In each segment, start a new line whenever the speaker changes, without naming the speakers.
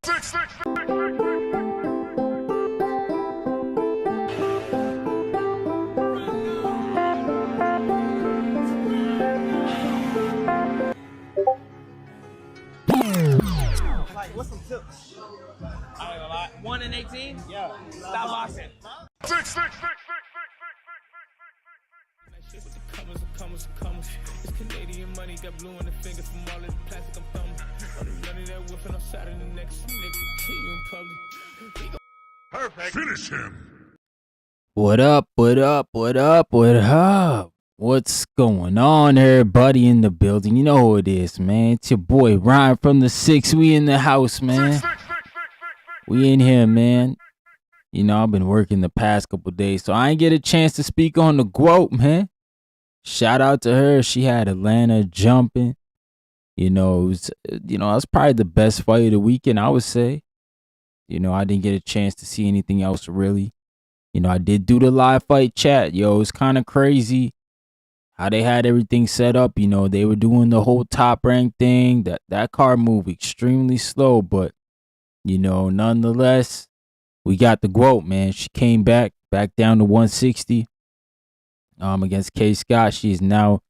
Like, what's some tips?
I ain't gonna lie. 1 in 18?
Yeah.
Stop boxing.
It's Canadian money, got blue on the finger from all of the plastic I'm thumbing. None of that whipping on Saturday next nigga. See you in public.
Perfect. Finish him.
What up, what up, what up, what up? What's going on, everybody in the building? You know who it is, man. It's your boy, Ryan from the 6. We in the house, man. We in here, man. You know, I've been working the past couple days, so I ain't get a chance to speak on the GWOAT, man. Shout out to her. She had Atlanta jumping. You know, it was probably the best fight of the weekend, I would say. You know, I didn't get a chance to see anything else, really. You know, I did do the live fight chat. Yo, it's kind of crazy how they had everything set up. You know, they were doing the whole top rank thing. That card moved extremely slow, but, you know, nonetheless, we got the GWOAT, man. She came back down to 160 against K. Scott. She is now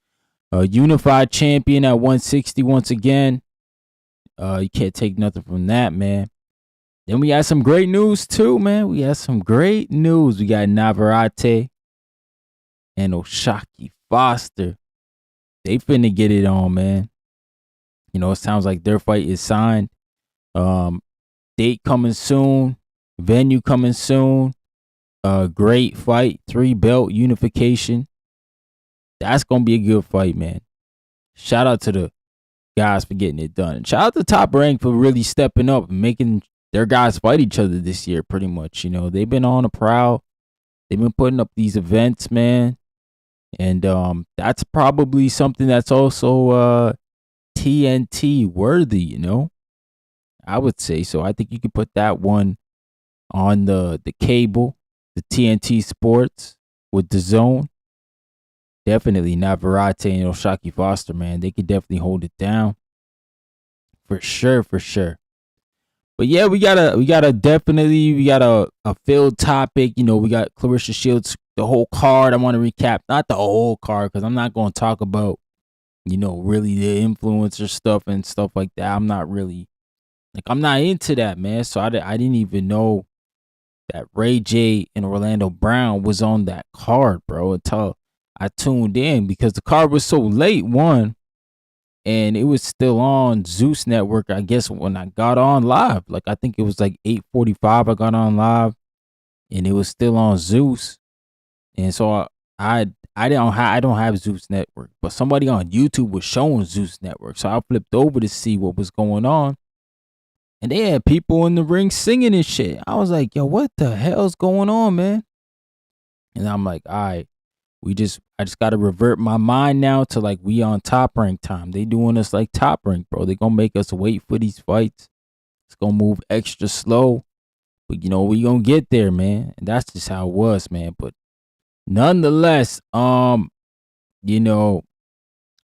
a unified champion at 160 once again. You can't take nothing from that, man. Then we had some great news too, man. We had some great news. We got Navarrete and O'Shaquie Foster. They finna get it on, man. You know, it sounds like their fight is signed. Date coming soon. Venue coming soon. Great fight. 3-belt unification. That's gonna be a good fight, man. Shout out to the guys for getting it done. And shout out to Top Rank for really stepping up and making their guys fight each other this year, pretty much. You know, they've been on a prowl. They've been putting up these events, man. And that's probably something that's also TNT worthy, you know. I would say so. I think you could put that one on the cable, the TNT Sports with the Zone. Definitely Navarrete and O'Shaquie Foster, man. They could definitely hold it down. For sure, for sure. But yeah, we got a filled topic. You know, we got Claressa Shields, the whole card. I want to recap, not the whole card, because I'm not going to talk about, you know, really the influencer stuff and stuff like that. I'm not really, I'm not into that, man. So I didn't even know that Ray J and Orlando Brown was on that card, bro, until I tuned in, because the card was so late, one. And it was still on Zeus Network, I guess, when I got on live. Like, I think it was like 8:45 I got on live. And it was still on Zeus. And so I don't have Zeus Network. But somebody on YouTube was showing Zeus Network. So I flipped over to see what was going on. And they had people in the ring singing and shit. I was like, yo, what the hell's going on, man? And I'm like, all right. I just gotta revert my mind now to, like, we on Top Rank time. They doing us like Top Rank, bro. They gonna make us wait for these fights. It's gonna move extra slow. But, you know, we gonna get there, man. And that's just how it was, man. But nonetheless, you know,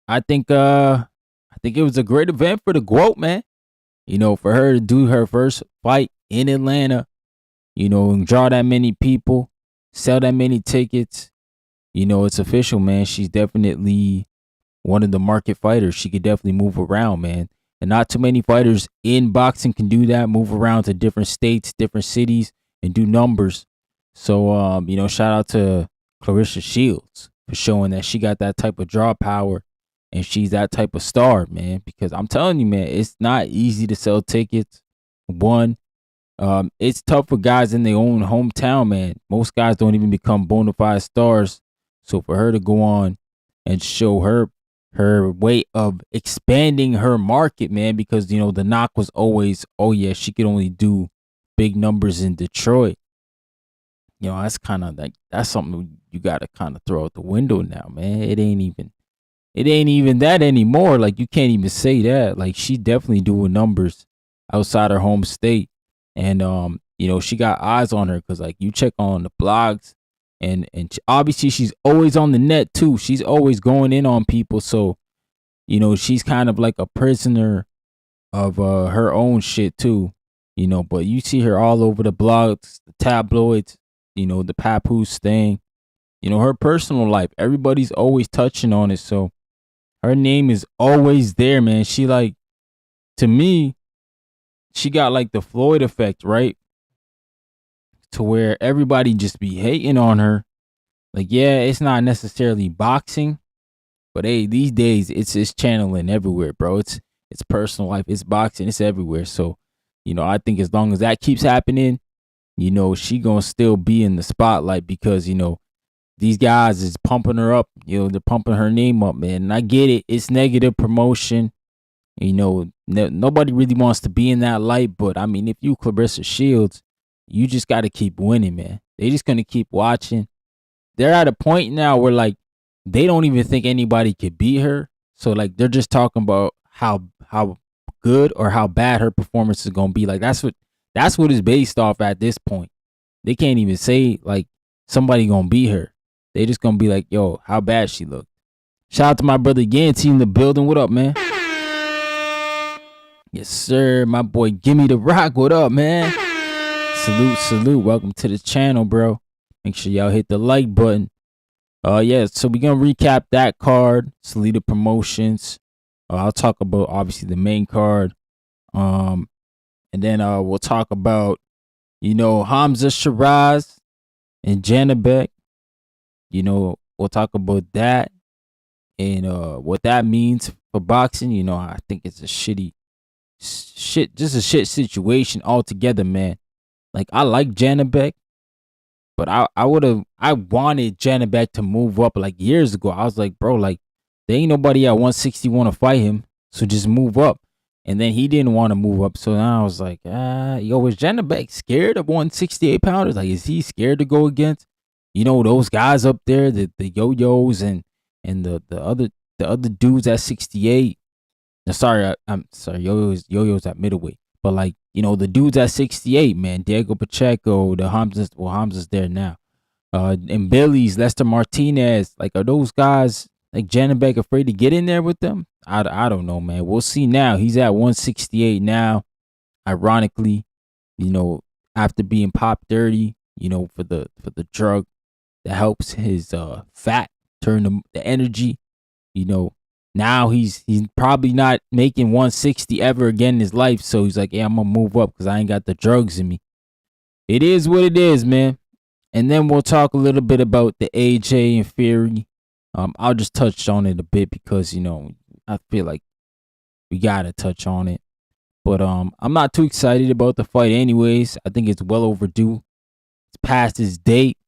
I think it was a great event for the GWOAT, man. You know, for her to do her first fight in Atlanta, you know, and draw that many people, sell that many tickets. You know, it's official, man. She's definitely one of the market fighters. She could definitely move around, man. And not too many fighters in boxing can do that, move around to different states, different cities, and do numbers. So, you know, shout out to Claressa Shields for showing that she got that type of draw power and she's that type of star, man. Because I'm telling you, man, it's not easy to sell tickets. One, it's tough for guys in their own hometown, man. Most guys don't even become bona fide stars. So for her to go on and show her way of expanding her market, man, because, you know, the knock was always, oh yeah, she could only do big numbers in Detroit. You know, that's kind of like, that's something you got to kind of throw out the window now, man. It ain't even that anymore. Like, you can't even say that. Like, she definitely doing numbers outside her home state. And, you know, she got eyes on her because, like, you check on the blogs. And obviously she's always on the net too. She's always going in on people. So, you know, she's kind of like a prisoner of her own shit too. you know, but you see her all over the blogs, the tabloids, you know, the papoose thing, you know, her personal life. Everybody's always touching on it. So her name is always there, man. She like, to me, she got like the Floyd effect, right? To where everybody just be hating on her. Like, yeah, it's not necessarily boxing, but hey, these days it's channeling everywhere, bro. It's personal life, it's boxing, it's everywhere. So, you know, I think as long as that keeps happening, you know, she gonna still be in the spotlight because, you know, these guys is pumping her up. You know, they're pumping her name up, man. And I get it. It's negative promotion. You know, nobody really wants to be in that light. But I mean, if you Claressa Shields, you just got to keep winning, man. They just gonna keep watching. They're at a point now where like they don't even think anybody could beat her. So like they're just talking about how good or how bad her performance is gonna be. Like that's what it's based off at this point. They can't even say like somebody gonna beat her. They just gonna be like, yo, how bad she looked. Shout out to my brother Yanti in the building. What up, man? Yes, sir. My boy Gimme the Rock. What up, man? Salute. Welcome to the channel, bro. Make sure y'all hit the like button. Yeah, so we're gonna recap that card, Salida Promotions. I'll talk about obviously the main card. And then we'll talk about, you know, Hamza Shiraz and Janabek. You know, we'll talk about that and what that means for boxing. You know, I think it's a shit situation altogether, man. Like I like Janabek, but I wanted Janabek to move up like years ago. I was like, bro, like there ain't nobody at 160 want to fight him, so just move up. And then he didn't want to move up, so now I was like, yo, is Janabek scared of 168 pounders? Like, is he scared to go against, you know, those guys up there, the yo-yos and the other dudes at 68? No, sorry, I'm sorry, yo-yos at middleweight, but like, you know, the dudes at 68, man, Diego Pacheco, Hamza's there now, and Billy's, Lester Martinez, like, are those guys like Janabek afraid to get in there with them? I don't know, man. We'll see now. He's at 168 now. Ironically, you know, after being popped 30, you know, for the drug that helps his fat turn the energy, you know, now he's probably not making 160 ever again in his life. So he's like, yeah, I'm gonna move up because I ain't got the drugs in me. It is what it is, man. And then we'll talk a little bit about the AJ and Fury. I'll just touch on it a bit because, you know, I feel like we gotta touch on it. But I'm not too excited about the fight anyways. I think it's well overdue. It's past its date.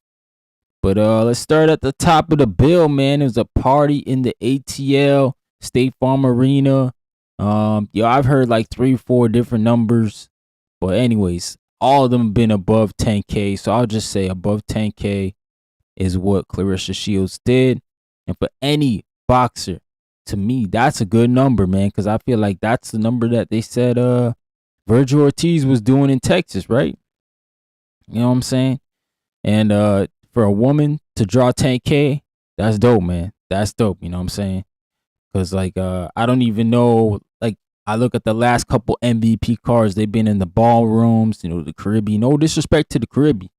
But let's start at the top of the bill, man. It was a party in the ATL State Farm Arena. I've heard like 3 or 4 different numbers. But anyways, all of them have been above 10K. So I'll just say above 10K is what Claressa Shields did. And for any boxer, to me, that's a good number, man. Because I feel like that's the number that they said Virgil Ortiz was doing in Texas, right? You know what I'm saying? And for a woman to draw 10K, that's dope, man. That's dope, you know what I'm saying? Because, like, I don't even know, like, I look at the last couple MVP cards. They've been in the ballrooms, you know, the Caribbean. No disrespect to the Caribbean,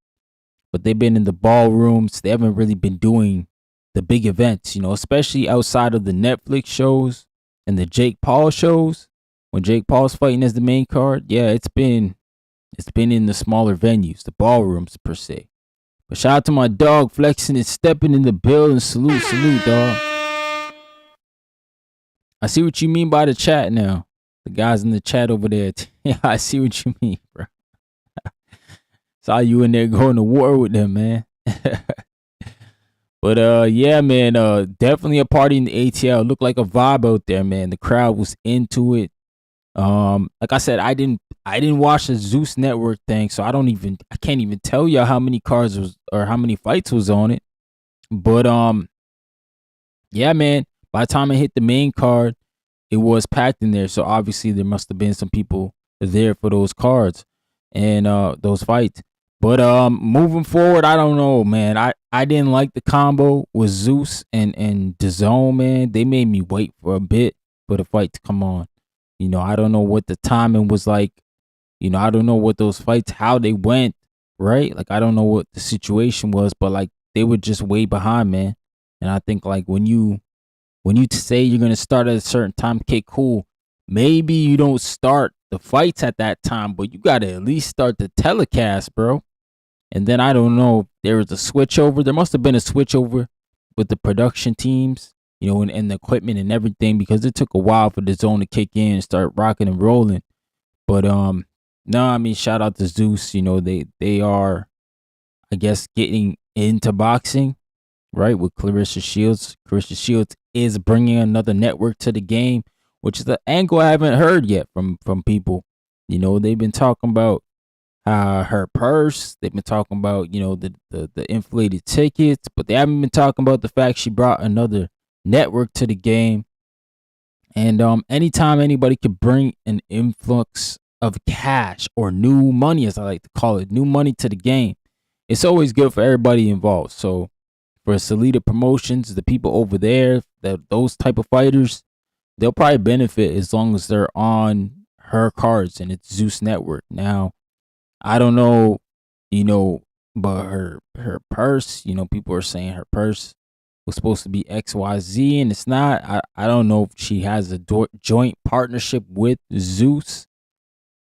but they've been in the ballrooms. They haven't really been doing the big events, you know, especially outside of the Netflix shows and the Jake Paul shows. When Jake Paul's fighting as the main card, yeah, it's been in the smaller venues, the ballrooms per se. But shout out to my dog flexing and stepping in the building. Salute, dog. I see what you mean by the chat now. The guys in the chat over there. Yeah, I see what you mean, bro. Saw you in there going to war with them, man. But yeah, man, definitely a party in the ATL. Looked like a vibe out there, man. The crowd was into it. Like I said, I didn't watch the Zeus Network thing, so I can't even tell y'all how many cards was or how many fights was on it. But yeah, man, by the time I hit the main card, it was packed in there. So obviously there must have been some people there for those cards and those fights. But moving forward, I don't know, man. I didn't like the combo with Zeus and DAZN, man. They made me wait for a bit for the fight to come on. You know, I don't know what the timing was like You know, I don't know what those fights, how they went, right? Like, I don't know what the situation was, but like they were just way behind, man. And I think like when you say you're gonna start at a certain time, okay, cool. Maybe you don't start the fights at that time, but you gotta at least start the telecast, bro. And then I don't know if there was a switchover. There must have been a switchover with the production teams, you know, and the equipment and everything, because it took a while for the zone to kick in and start rocking and rolling. But no, I mean, shout out to Zeus. You know, they are, I guess, getting into boxing, right, with Claressa Shields. Claressa Shields is bringing another network to the game, which is the angle I haven't heard yet from people. You know, they've been talking about her purse. They've been talking about, you know, the inflated tickets, but they haven't been talking about the fact she brought another network to the game. And anytime anybody could bring an influx of cash or new money, as I like to call it, new money to the game, it's always good for everybody involved. So for Salida Promotions, the people over there, those type of fighters, they'll probably benefit as long as they're on her cards and it's Zeus Network. Now, I don't know, you know, but her purse, you know, people are saying her purse was supposed to be XYZ and it's not. I don't know if she has a joint partnership with Zeus,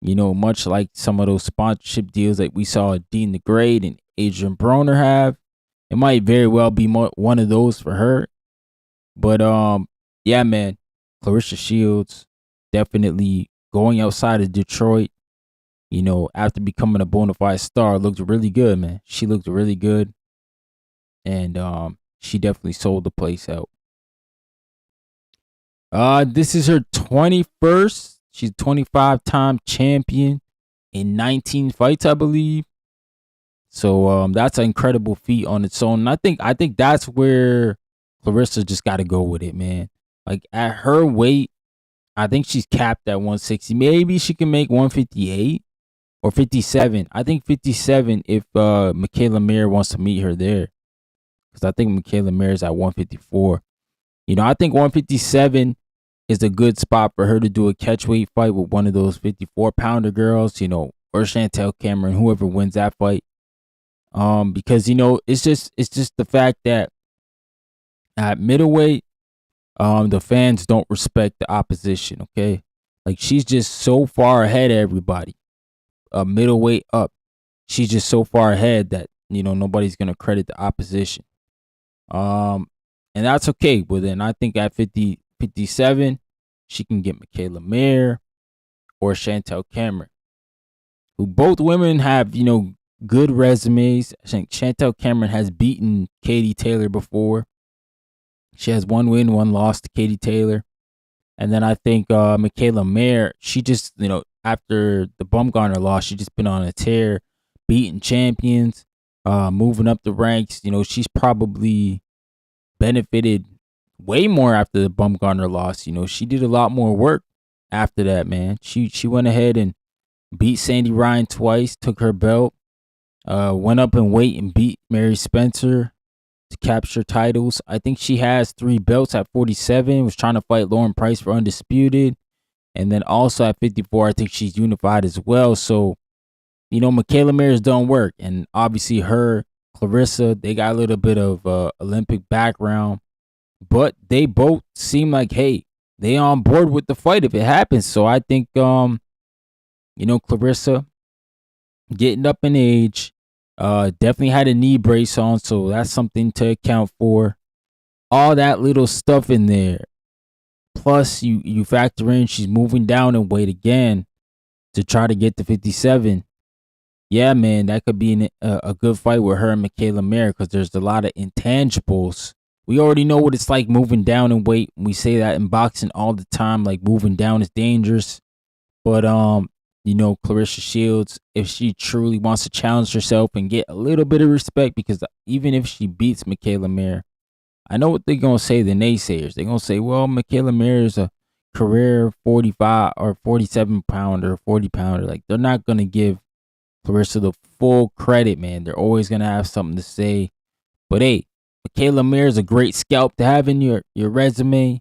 you know, much like some of those sponsorship deals that we saw Dean the Great and Adrian Broner have. It might very well be one of those for her. But yeah, man, Claressa Shields definitely going outside of Detroit, you know, after becoming a bona fide star, looked really good, man. She looked really good. And she definitely sold the place out. This is her 21st. She's 25-time champion in 19 fights, I believe. So that's an incredible feat on its own. And I think that's where Claressa just got to go with it, man. Like at her weight, I think she's capped at 160. Maybe she can make 158 or 57. I think 57 if Michaela Mayer wants to meet her there. Because I think Michaela Mayer's at 154. You know, I think 157 is a good spot for her to do a catchweight fight with one of those 54-pounder girls, you know, or Chantel Cameron, whoever wins that fight. Because, you know, it's just the fact that at middleweight, the fans don't respect the opposition, okay? Like, she's just so far ahead of everybody. Middleweight up. She's just so far ahead that, you know, nobody's going to credit the opposition. And that's okay. But then I think at 57, she can get Michaela Mayer or Chantel Cameron, who both women have, you know, good resumes. I think Chantel Cameron has beaten Katie Taylor before. She has 1 win, 1 loss to Katie Taylor. And then I think Michaela Mayer, she just, you know, after the Bumgarner loss, she just been on a tear, beating champions, moving up the ranks. You know, she's probably benefited way more after the Bumgarner loss. You know, she did a lot more work after that, man. She went ahead and beat Sandy Ryan twice, took her belt, went up in weight and beat Mary Spencer to capture titles. I think she has 3 belts at 47, was trying to fight Lauren Price for undisputed. And then also at 54, I think she's unified as well. So, you know, Michaela Mayer's done work. And obviously her, Claressa, they got a little bit of Olympic background. But they both seem like, hey, they on board with the fight if it happens. So I think, you know, Claressa getting up in age, definitely had a knee brace on. So that's something to account for. All that little stuff in there. Plus, you factor in she's moving down in weight again to try to get to 57. Yeah, man, that could be a good fight with her and Michaela Mayer because there's a lot of intangibles. We already know what it's like moving down in weight. We say that in boxing all the time, like moving down is dangerous. But, you know, Claressa Shields, if she truly wants to challenge herself and get a little bit of respect, because even if she beats Michaela Mayer, I know what they're going to say, the naysayers. They're going to say, well, Michaela Mayer is a career 45 or 47 pounder, 40 pounder. Like, they're not going to give Claressa the full credit, man. They're always going to have something to say. But, hey, Michaela Mayer is a great scalp to have in your resume.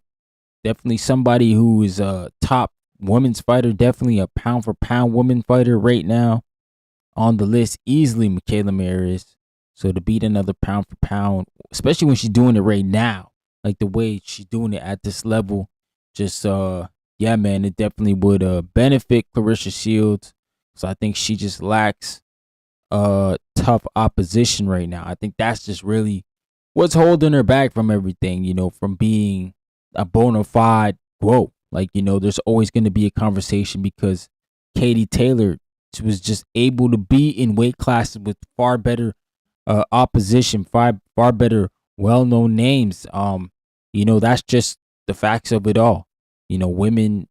Definitely somebody who is top women's fighter, definitely a pound for pound woman fighter right now on the list. Easily Michaela Mayer is. So to beat another pound for pound, especially when she's doing it right now, like the way she's doing it at this level, just yeah, man, it definitely would benefit Claressa Shields. So I think she just lacks tough opposition right now. I think that's just really what's holding her back from everything, you know, from being a bona fide GWOAT. Like, you know, there's always going to be a conversation because Katie Taylor was just able to be in weight classes with far better opposition, far better well-known names. You know, that's just the facts of it all. You know, women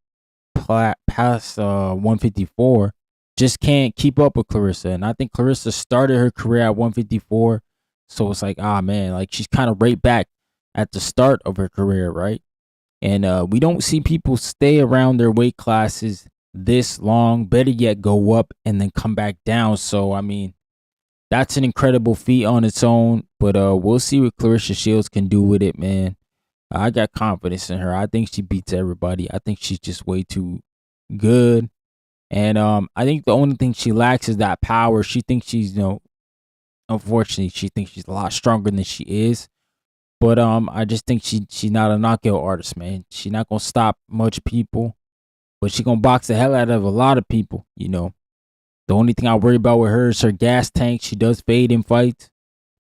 past 154 just can't keep up with Claressa. And I think Claressa started her career at 154. So it's like, man, like she's kind of right back at the start of her career, right? And we don't see people stay around their weight classes this long. Better yet, go up and then come back down. So, I mean, that's an incredible feat on its own. But we'll see what Claressa Shields can do with it, man. I got confidence in her. I think she beats everybody. I think she's just way too good. And I think the only thing she lacks is that power. She thinks she's, you know, unfortunately, she thinks she's a lot stronger than she is. But I just think she's not a knockout artist, man. She's not going to stop much people. But she's going to box the hell out of a lot of people, you know. The only thing I worry about with her is her gas tank. She does fade in fights.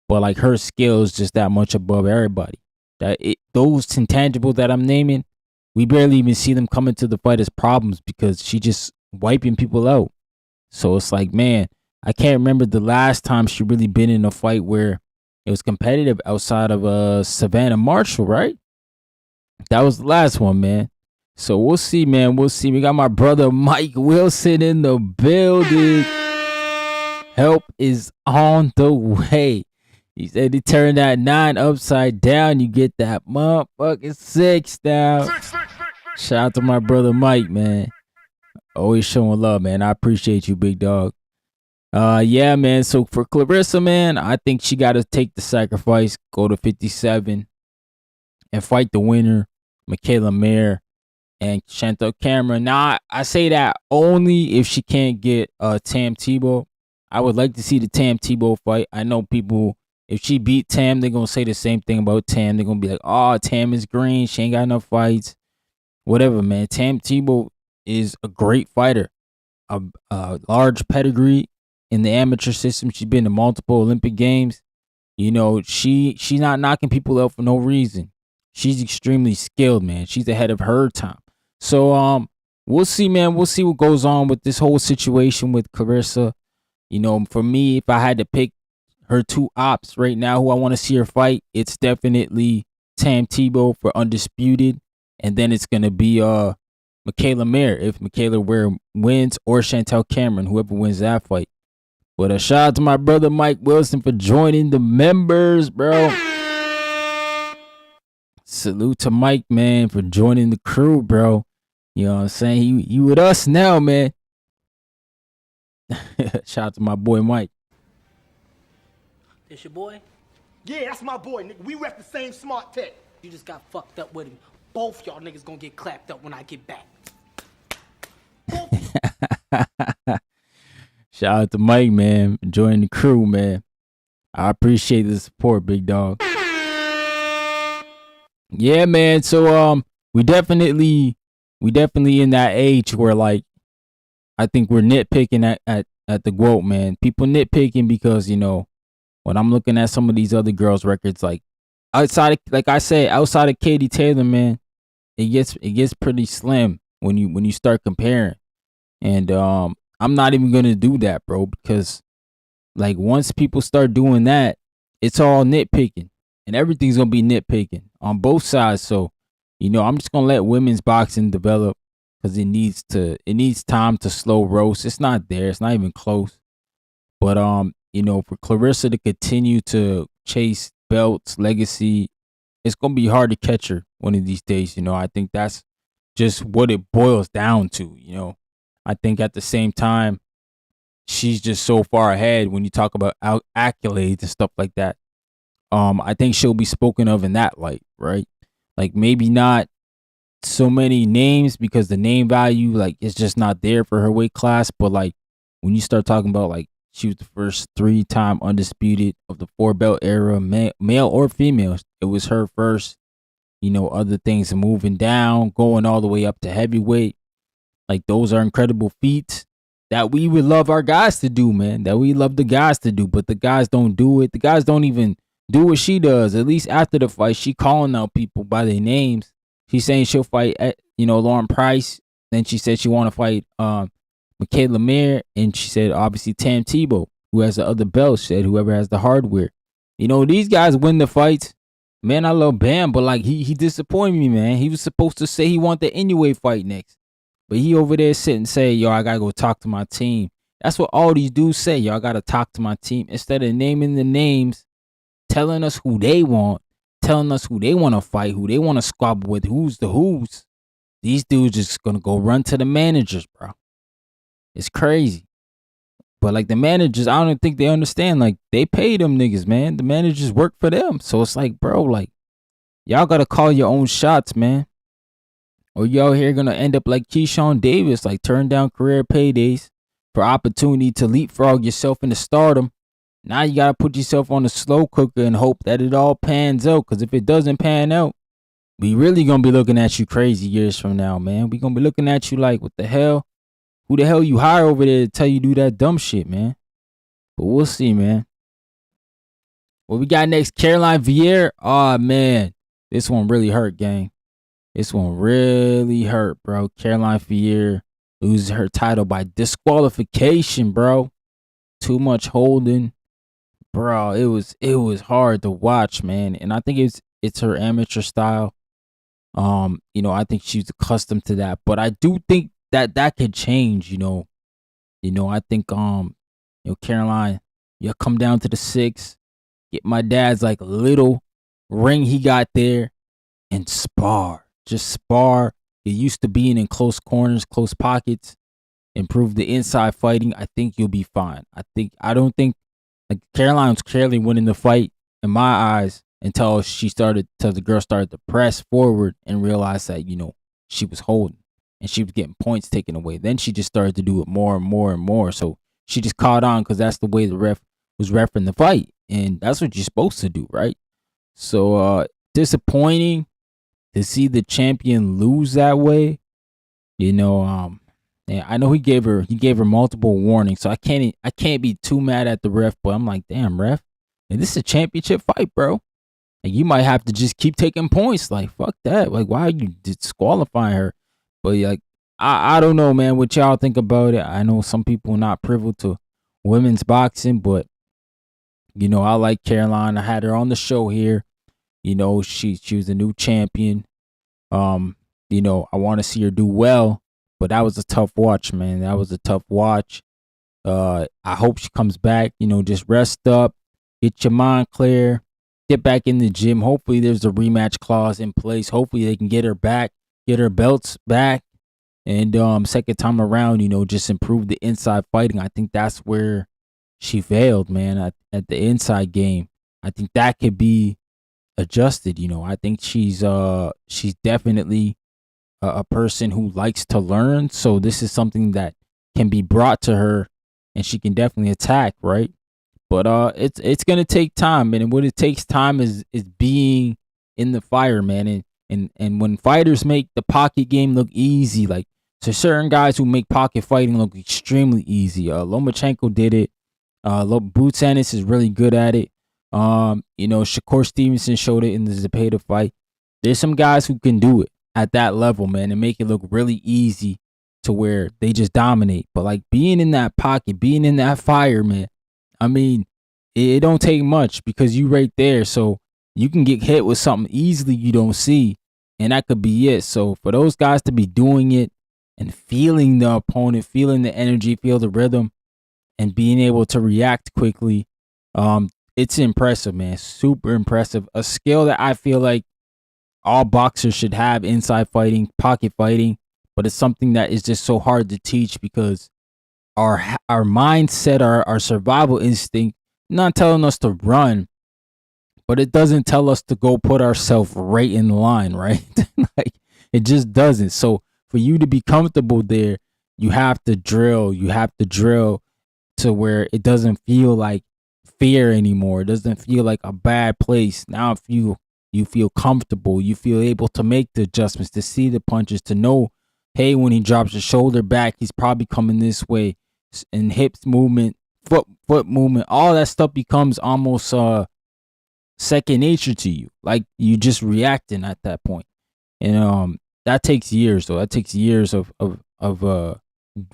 But, like, her skill is just that much above everybody. Those intangibles that I'm naming, we barely even see them coming to the fight as problems because she just wiping people out. So it's like, man, I can't remember the last time she really been in a fight where it was competitive outside of Savannah Marshall, right? That was the last one, man. So we'll see, man. We'll see. We got my brother Mike Wilson in the building. Help is on the way. He said he turned that 9 upside down. You get that motherfucking 6 down. Shout out to my brother Mike, man. Always showing love, man. I appreciate you, big dog. Yeah, man. So for Claressa, man, I think she got to take the sacrifice, go to 57, and fight the winner, Michaela Mayer and Chantel Cameron. Now, I say that only if she can't get Tam Tebow. I would like to see the Tam Tebow fight. I know people, if she beat Tam, they're going to say the same thing about Tam. They're going to be like, oh, Tam is green. She ain't got enough fights. Whatever, man. Tam Tebow is a great fighter. A large pedigree in the amateur system. She's been to multiple Olympic games. You know, she's not knocking people out for no reason. She's extremely skilled, man. She's ahead of her time. So we'll see, man. We'll see what goes on with this whole situation with Claressa. You know, for me, if I had to pick her 2 ops right now who I want to see her fight, it's definitely Tam Tebow for undisputed, and then it's gonna be Michaela Mayer if Michaela Mayer wins, or Chantel Cameron, whoever wins that fight. But shout out to my brother Mike Wilson for joining the members, bro. Salute to Mike, man, for joining the crew, bro. You know what I'm saying? He with us now, man. Shout out to my boy Mike.
It's your boy?
Yeah, that's my boy, nigga. We rep the same smart tech.
You just got fucked up with him. Both y'all niggas gonna get clapped up when I get back.
Shout out to Mike, man, for joining the crew, man. I appreciate the support, big dog. Yeah, man. So we definitely in that age where, like, I think we're nitpicking at the GWOAT, man. People nitpicking because, you know, when I'm looking at some of these other girls' records, like outside of Katie Taylor, man, it gets pretty slim when you start comparing. And I'm not even gonna do that, bro, because like once people start doing that, it's all nitpicking, and everything's gonna be nitpicking on both sides. So, you know, I'm just gonna let women's boxing develop because it needs time to slow roast. It's not there. It's not even close. But you know, for Claressa to continue to chase belts, legacy, it's gonna be hard to catch her one of these days. You know, I think that's just what it boils down to. You know, I think at the same time, she's just so far ahead when you talk about accolades and stuff like that. I think she'll be spoken of in that light, right? Like maybe not so many names because the name value, like, it's just not there for her weight class. But like, when you start talking about, like, she was the first 3-time undisputed of the 4-belt era, male or female. It was her first, other things moving down, going all the way up to heavyweight. Like, those are incredible feats that we would love our guys to do, man. That we love the guys to do, but the guys don't do it. The guys don't even do what she does. At least after the fight, she calling out people by their names. She's saying she'll fight, Lauren Price. Then she said she want to fight Michaela Mayer, and she said obviously Tam Tebow, who has the other belt, said whoever has the hardware. These guys win the fights. Man, I love Bam, but like he disappointed me, man. He was supposed to say he want the Inoue fight next. But he over there sitting and say, yo, I gotta go talk to my team. That's what all these dudes say, yo, I gotta talk to my team. Instead of naming the names, telling us who they want, telling us who they want to fight, who they want to squabble with, who's the who's. These dudes just gonna go run to the managers, bro. It's crazy. But like the managers, I don't think they understand. Like, they pay them niggas, man. The managers work for them. So it's like, bro, like, y'all gotta call your own shots, man. Or y'all here gonna end up like Keyshawn Davis, like turn down career paydays for opportunity to leapfrog yourself into stardom. Now you gotta put yourself on a slow cooker and hope that it all pans out. Cause if it doesn't pan out, we really gonna be looking at you crazy years from now, man. We gonna be looking at you like, what the hell? Who the hell you hire over there to tell you do that dumb shit, man? But we'll see, man. What we got next? Caroline Vieira. Oh, man. This one really hurt, gang. This one really hurt, bro. Caroline Vieira loses her title by disqualification, bro. Too much holding. Bro, it was hard to watch, man. And I think it's her amateur style. I think she's accustomed to that. But I do think that could change, I think Caroline, you come down to the 6, get my dad's like little ring he got there, and spar. Just spar. Get used to being in close corners, close pockets, improve the inside fighting. I think you'll be fine. I don't think like Caroline was clearly winning the fight in my eyes until the girl started to press forward and realize that, she was holding. And she was getting points taken away. Then she just started to do it more and more and more. So she just caught on because that's the way the ref was reffing the fight. And that's what you're supposed to do, right? Disappointing to see the champion lose that way. And I know he gave her multiple warnings. So I can't be too mad at the ref, but I'm like, damn, ref. And this is a championship fight, bro. Like, you might have to just keep taking points. Like, fuck that. Like, why are you disqualifying her? But like, I don't know, man, what y'all think about it. I know some people are not privy to women's boxing, but I like Caroline. I had her on the show here. She was a new champion. I want to see her do well, but that was a tough watch, man. That was a tough watch. I hope she comes back. Just rest up, get your mind clear, get back in the gym. Hopefully there's a rematch clause in place. Hopefully they can get her back. Get her belts back, and second time around, just improve the inside fighting. I think that's where she failed, man, at the inside game. I think that could be adjusted. I think she's definitely a person who likes to learn. So this is something that can be brought to her, and she can definitely attack, right? But it's gonna take time, and what it takes time is being in the fire, man, and when fighters make the pocket game look easy, like, so certain guys who make pocket fighting look extremely easy. Lomachenko did it. Boots Ennis is really good at it. Shakur Stevenson showed it in the Zepeda fight. There's some guys who can do it at that level, man, and make it look really easy to where they just dominate. But like, being in that pocket, being in that fire, man, I mean, it don't take much because you right there. So you can get hit with something easily you don't see, and that could be it. So for those guys to be doing it and feeling the opponent, feeling the energy, feel the rhythm, and being able to react quickly, it's impressive, man. Super impressive. A skill that I feel like all boxers should have: inside fighting, pocket fighting. But it's something that is just so hard to teach because our mindset, our survival instinct, not telling us to run, but it doesn't tell us to go put ourselves right in line, right? Like, It just doesn't. So for you to be comfortable there, you have to drill. You have to drill to where it doesn't feel like fear anymore. It doesn't feel like a bad place. Now if you feel comfortable, you feel able to make the adjustments, to see the punches, to know, hey, when he drops his shoulder back, he's probably coming this way. And hips movement, foot movement, all that stuff becomes almost second nature to you. Like you just reacting at that point. And that takes years though. That takes years of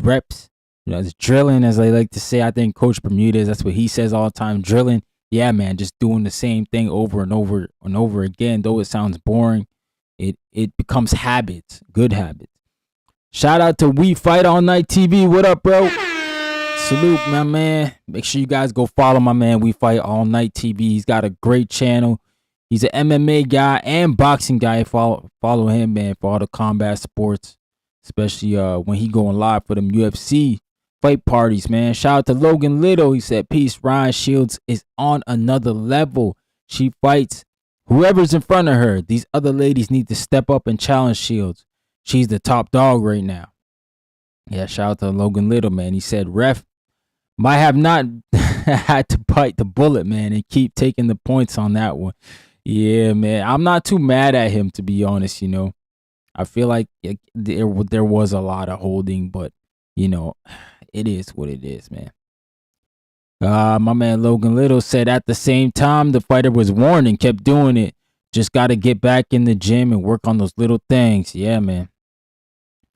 reps. You know, it's drilling, as I like to say. I think Coach Bermudez, that's what he says all the time. Drilling. Yeah, man, just doing the same thing over and over and over again. Though it sounds boring, it becomes habits, good habits. Shout out to We Fight All Night TV. What up, bro? Salute, my man. Make sure you guys go follow my man, We Fight All Night TV. He's got a great channel. He's an MMA guy and boxing guy. Follow him, man, for all the combat sports, especially when he going live for them UFC fight parties, man. Shout out to Logan Little. He said, peace. Ryan Shields is on another level. She fights whoever's in front of her. These other ladies need to step up and challenge Shields. She's the top dog right now. Yeah, shout out to Logan Little, man. He said, ref might have not had to bite the bullet, man, and keep taking the points on that one. Yeah, man. I'm not too mad at him, to be honest, you know. I feel like there was a lot of holding, but, you know, it is what it is, man. My man Logan Little said at the same time the fighter was warned and kept doing it. Just got to get back in the gym and work on those little things. Yeah, man.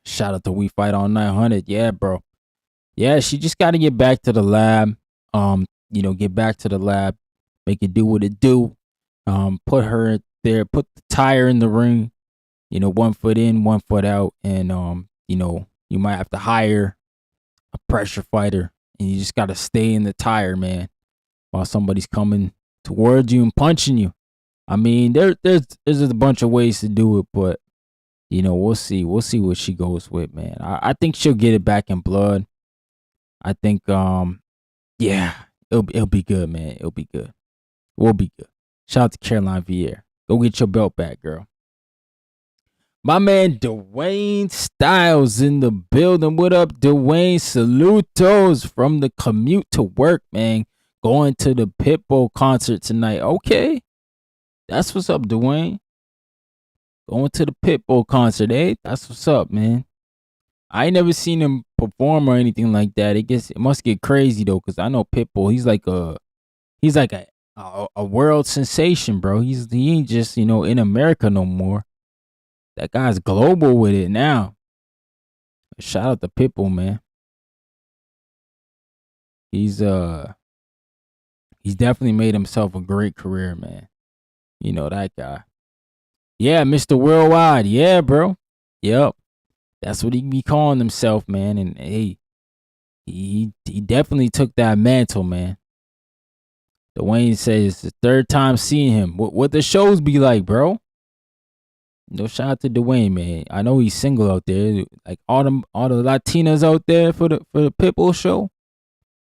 Shout out to We Fight All Night 100. Yeah, bro. Yeah, she just got to get back to the lab. You know, get back to the lab. Make it do what it do. Put her there. Put the tire in the ring. You know, 1 foot in, 1 foot out. And, you know, you might have to hire a pressure fighter, and you just got to stay in the tire, man, while somebody's coming towards you and punching you. I mean, there's a bunch of ways to do it, but, you know, we'll see what she goes with, man. I think she'll get it back in blood. I think, yeah, it'll be good, man. It'll be good. We'll be good. Shout out to Caroline Vieira. Go get your belt back, girl. My man Dwayne Styles in the building. What up, Dwayne? Salutos from the commute to work, man. Going to the Pitbull concert tonight. Okay. That's what's up, Dwayne. Going to the Pitbull concert, eh? That's what's up, man. I ain't never seen him perform or anything like that. It must get crazy though, because I know Pitbull, he's like a world sensation, bro. He ain't just, you know, in America no more. That guy's global with it now. Shout out to Pitbull, man. He's definitely made himself a great career, man. You know that guy. Yeah, Mr. Worldwide. Yeah, bro. Yep. That's what he be calling himself, man. And hey, he definitely took that mantle, man. Dwayne says it's the third time seeing him. What the shows be like, bro? No, shout out to Dwayne, man. I know he's single out there. Like all the Latinas out there for the Pitbull show.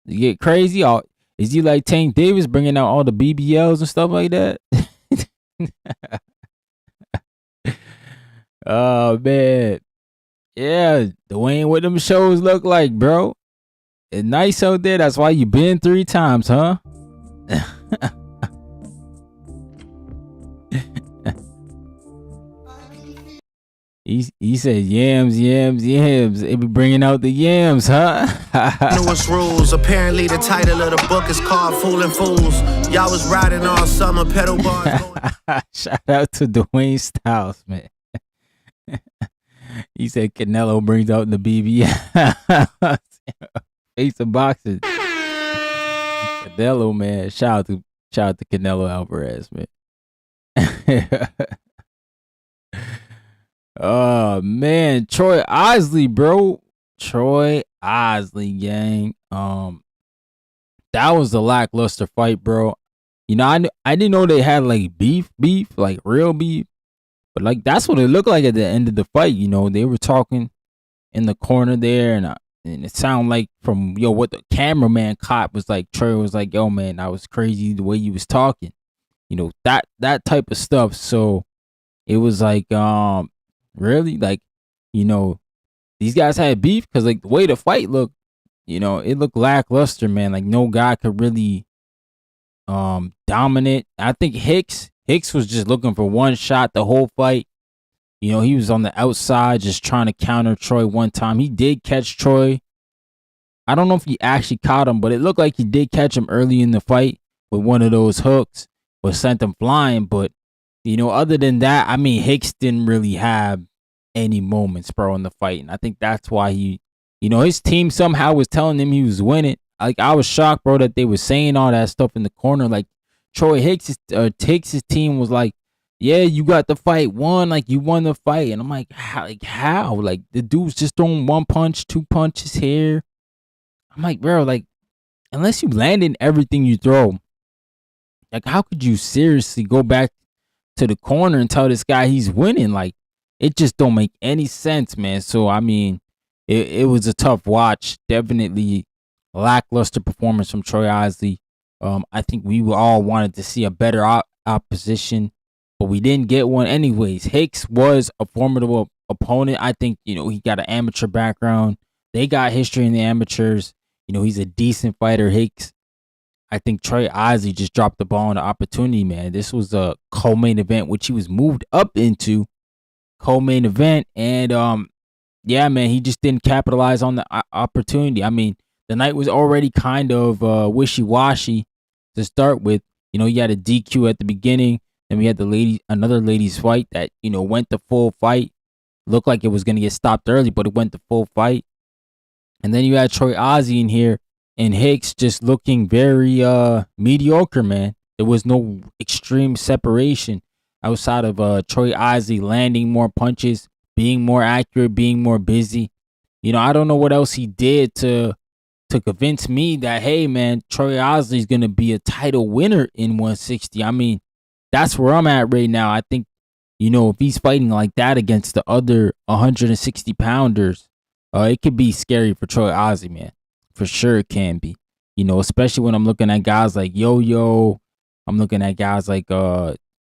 You get crazy. Is he like Tank Davis bringing out all the BBLs and stuff like that? Oh man, yeah. Dwayne, what them shows look like, bro? It's nice out there. That's why you been 3 times, huh? He said yams. They be bringing out the yams, huh?
Newest rules. Apparently the title of the book is called Fooling Fools. Y'all was riding all summer, pedal bars.
Shout out to Dwayne Styles, man. He said Canelo brings out the BB. Face of boxing. Canelo, man. Shout out to Canelo Alvarez, man. Oh man, Troy Osley, bro. Troy Osley, gang. That was a lackluster fight, bro. You know, I didn't know they had like beef, like real beef. But like that's what it looked like at the end of the fight. You know, they were talking in the corner there, and it sounded like from what the cameraman caught was like. Troy was like, "Yo, man, that was crazy the way you was talking." You know, that type of stuff. So it was like, Really? Like, you know, these guys had beef because like the way the fight looked, you know, it looked lackluster, man. Like no guy could really dominate. I think Hicks was just looking for one shot the whole fight. You know, he was on the outside just trying to counter Troy one time. He did catch Troy. I don't know if he actually caught him, but it looked like he did catch him early in the fight with one of those hooks, but sent him flying. But, you know, other than that, I mean, Hicks didn't really have any moments, bro, in the fight. And I think that's why he, you know, his team somehow was telling him he was winning. Like, I was shocked, bro, that they were saying all that stuff in the corner. Like, Troy Hicks' team was like, yeah, you got the fight won. Like, you won the fight. And I'm like, how? Like, the dude's just throwing one punch, two punches here. I'm like, bro, like, unless you land in everything you throw, like, how could you seriously go back to the corner and tell this guy he's winning? Like, it just don't make any sense, man. So, I mean, it was a tough watch. Definitely lackluster performance from Troy Isley. I think we all wanted to see a better opposition, but we didn't get one anyways. Hicks was a formidable opponent. I think, you know, he got an amateur background. They got history in the amateurs. You know, he's a decent fighter, Hicks. I think Troy Isley just dropped the ball on the opportunity, man. This was a co-main event, which he was moved up into co-main event. And, yeah, man, he just didn't capitalize on the opportunity. I mean, the night was already kind of wishy-washy to start with. You know, he had a DQ at the beginning. Then we had another ladies fight that, you know, went the full fight. Looked like it was going to get stopped early, but it went the full fight. And then you had Troy Isley in here and Hicks just looking very mediocre, man. There was no extreme separation outside of Troy Isley landing more punches, being more accurate, being more busy. You know, I don't know what else he did to convince me that, hey, man, Troy Isley's going to be a title winner in 160. I mean, that's where I'm at right now. I think, you know, if he's fighting like that against the other 160 pounders, it could be scary for Troy Isley, man. For sure it can be. You know, especially when I'm looking at guys like Yo-Yo. I'm looking at guys like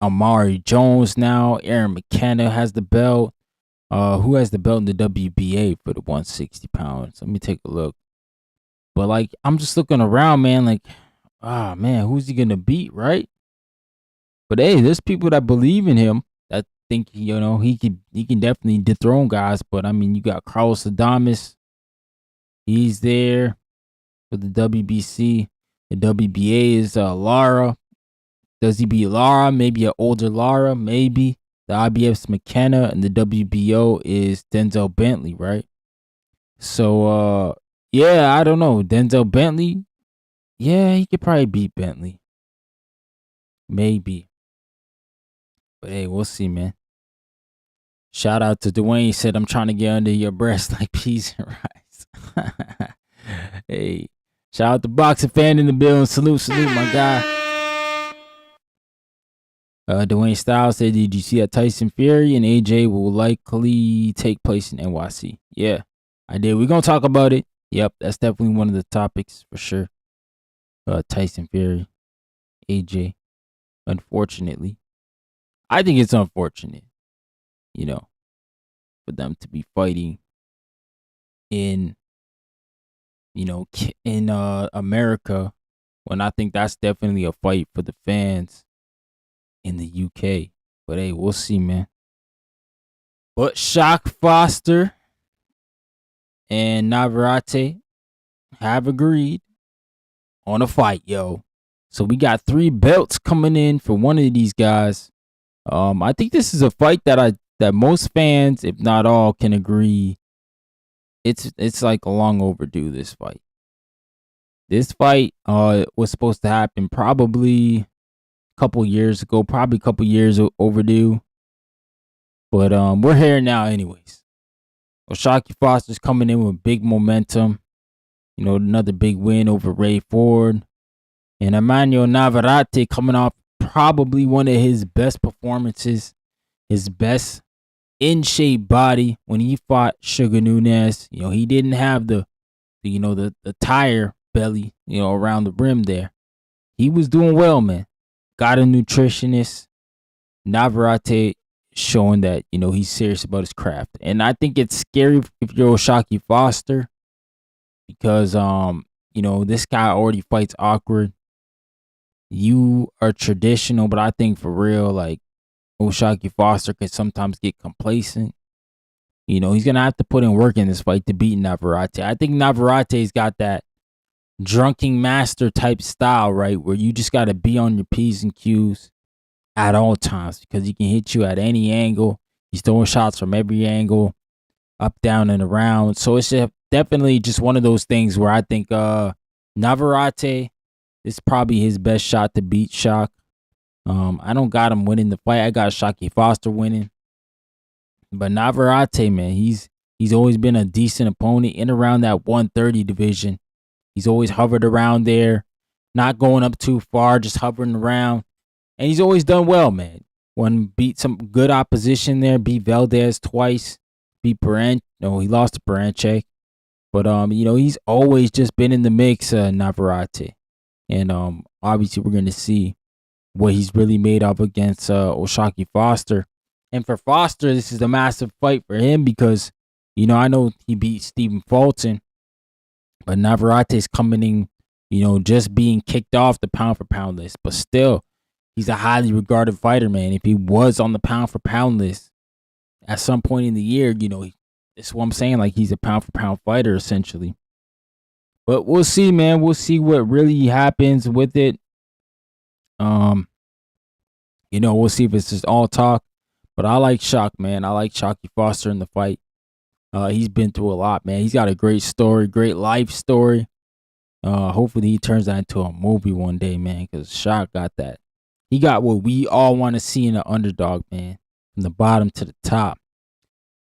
Amari Jones now. Aaron McKenna has the belt. Who has the belt in the WBA for the 160 pounds? Let me take a look. But, like, I'm just looking around, man. Like, man, who's he going to beat, right? But, hey, there's people that believe in him. That think, you know, he can definitely dethrone guys. But, I mean, you got Carlos Adames. He's there for the WBC. The WBA is Lara. Does he beat Lara? Maybe an older Lara, maybe. The IBF's McKenna, and the WBO is Denzel Bentley, right? So, yeah, I don't know. Denzel Bentley, yeah, he could probably beat Bentley. Maybe. But, hey, we'll see, man. Shout out to Dwayne. He said, I'm trying to get under your breast like peas and rice. Hey, shout out to Boxing Fan in the building. Salute, my guy. Dwayne Styles said, did you see that Tyson Fury and AJ will likely take place in NYC? Yeah, I did. We're going to talk about it. Yep, that's definitely one of the topics for sure. Tyson Fury, AJ. Unfortunately. I think it's unfortunate, you know, for them to be fighting in, you know, in America, when I think that's definitely a fight for the fans in the UK. But hey, we'll see, man. But Shock Foster and Navarrete have agreed on a fight, yo. So we got 3 belts coming in for one of these guys. I think this is a fight that most fans, if not all, can agree it's like long overdue. This fight. This fight was supposed to happen probably couple years ago, probably a couple years overdue, but we're here now anyways. Well, Shocky Foster's coming in with big momentum, you know, another big win over Ray Ford, and Emmanuel Navarrete coming off probably one of his best performances, his best in shape body when he fought Sugar Nunes. You know, he didn't have the tire belly, you know, around the rim there. He was doing well, man. Got a nutritionist. Navarrete showing that, you know, he's serious about his craft. And I think it's scary if you're O'Shaquie Foster because, you know, this guy already fights awkward. You are traditional, but I think for real, like, O'Shaquie Foster could sometimes get complacent. You know, he's going to have to put in work in this fight to beat Navarrete. I think Navarrete's got that drunken master type style, right? Where you just got to be on your P's and Q's at all times because he can hit you at any angle. He's throwing shots from every angle, up, down, and around. So it's definitely just one of those things where I think Navarrete is probably his best shot to beat Shock. I don't got him winning the fight. I got O'Shaquie Foster winning. But Navarrete, man, he's always been a decent opponent in around that 130 division. He's always hovered around there, not going up too far, just hovering around. And he's always done well, man. Beat some good opposition there, beat Valdez twice, beat Perenche. No, he lost to Perenche. But, you know, he's always just been in the mix, Navarrete. And obviously we're going to see what he's really made of against O'Shaquie Foster. And for Foster, this is a massive fight for him because, you know, I know he beat Stephen Fulton, but Navarrete's coming in, you know, just being kicked off the pound-for-pound list. But still, he's a highly regarded fighter, man. If he was on the pound-for-pound list at some point in the year, you know, that's what I'm saying. Like, he's a pound-for-pound fighter, essentially. But we'll see, man. We'll see what really happens with it. You know, we'll see if it's just all talk. But I like Shock, man. I like O'Shaquie Foster in the fight. He's been through a lot, man. He's got a great story, great life story. Hopefully he turns that into a movie one day, man, because Shock got that. He got what we all want to see in an underdog, man, from the bottom to the top.